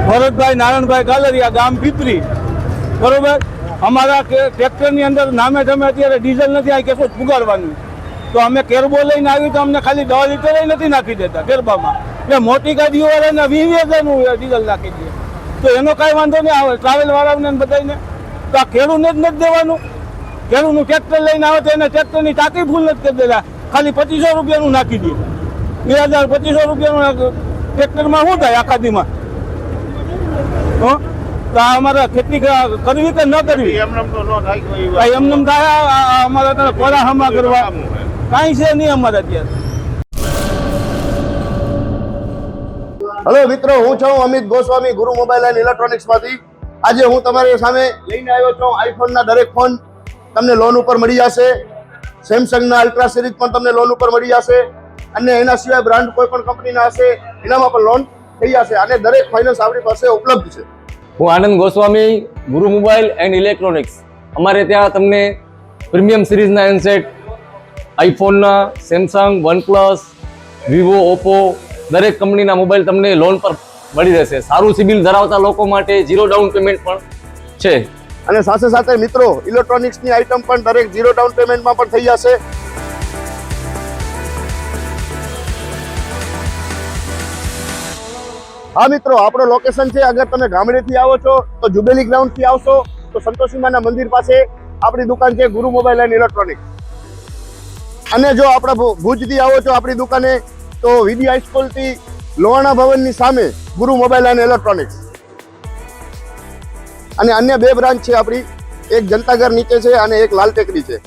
ભરતભાઈ નારાયણભાઈ ગાલરિયા, ગામ પીપરી, બરોબર. અમારા ટ્રેક્ટરની અંદર નામે તમે અત્યારે ડીઝલ નથી આ કેસો પુગાડવાનું, તો અમે કેરબો લઈને આવી તો અમને ખાલી 10 લીટર નથી નાખી દેતા કેરબામાં. એટલે મોટી ગાડીઓ વાળાને 20,000નું ડીઝલ નાખી દે, તો એનો કાંઈ વાંધો નહીં આવે ટ્રાવેલ વાળાને બધાને. તો આ ખેડૂતને જ નથી દેવાનું. ખેડૂતનું ટ્રેક્ટર લઈને આવે તો એને ટ્રેક્ટરની ટાંકી ફૂલ નથી કરી દેતા, ખાલી 2500 રૂપિયાનું નાખી દે. 2,000-2500 રૂપિયાનું ટ્રેક્ટરમાં શું થાય આખા દીમાં? તો અમારે ખેતી કરવી કે ન કરવી? એમનેમ થાય. અમારે કોરા હમા કરવા કાંઈ છે નહીં અમારે અત્યારે. હેલો મિત્રો, હું છું અમિત ગોસ્વામી, ગુરુ મોબાઈલ એન્ડ ઇલેક્ટ્રોનિક્સમાંથી. આજે હું તમારી સામે લઈને આવ્યો છું આઈફોનના દરેક ફોન તમને લોન ઉપર મળી જશે. સેમસંગના અલ્ટ્રા સિરીઝ પણ તમને લોન ઉપર મળી જશે, અને એના સિવાય બ્રાન્ડ કોઈ પણ કંપનીના હશે એનામાં પણ લોન થઈ જશે, અને દરેક ફાઇનાન્સ આપણી પાસે ઉપલબ્ધ છે. હું આનંદ ગોસ્વામી, ગુરુ મોબાઈલ એન્ડ ઇલેક્ટ્રોનિક્સ. અમારે ત્યાં તમને પ્રીમિયમ સિરીઝના હેન્ડસેટ, આઈફોનના, સેમસંગ, વનપ્લસ, વિવો, ઓપ્પો દરેક કંપનીના મોબાઈલ તમને લોન પર મળી રહેશે. સારું સિબિલ ધરાવતા લોકો માટે 0 ડાઉન પેમેન્ટ પણ છે. અને સાથે સાથે મિત્રો ઇલેક્ટ્રોનિક્સની આઇટમ પણ દરેક 0 ડાઉન પેમેન્ટમાં પણ થઈ જશે. હા મિત્રો, આપણો લોકેશન છે, અગર તમે ગામડેથી આવો છો તો જુબેલી ગ્રાઉન્ડથી આવશો તો સંતોષીમાના મંદિર પાસે આપણી દુકાન છે ગુરુ મોબાઈલ એન્ડ ઇલેક્ટ્રોનિક્સ. અને જો આપણે ભુજથી આવો છો આપણી દુકાને તો વીડી હાઈસ્કૂલથી લોહાણા ભવનની સામે ગુરુ મોબાઈલ એન્ડ ઇલેક્ટ્રોનિક્સ. અને અન્ય 2 બ્રાન્ચ છે આપણી, એક જનતાગર નીચે છે અને એક લાલ ટેકરી છે.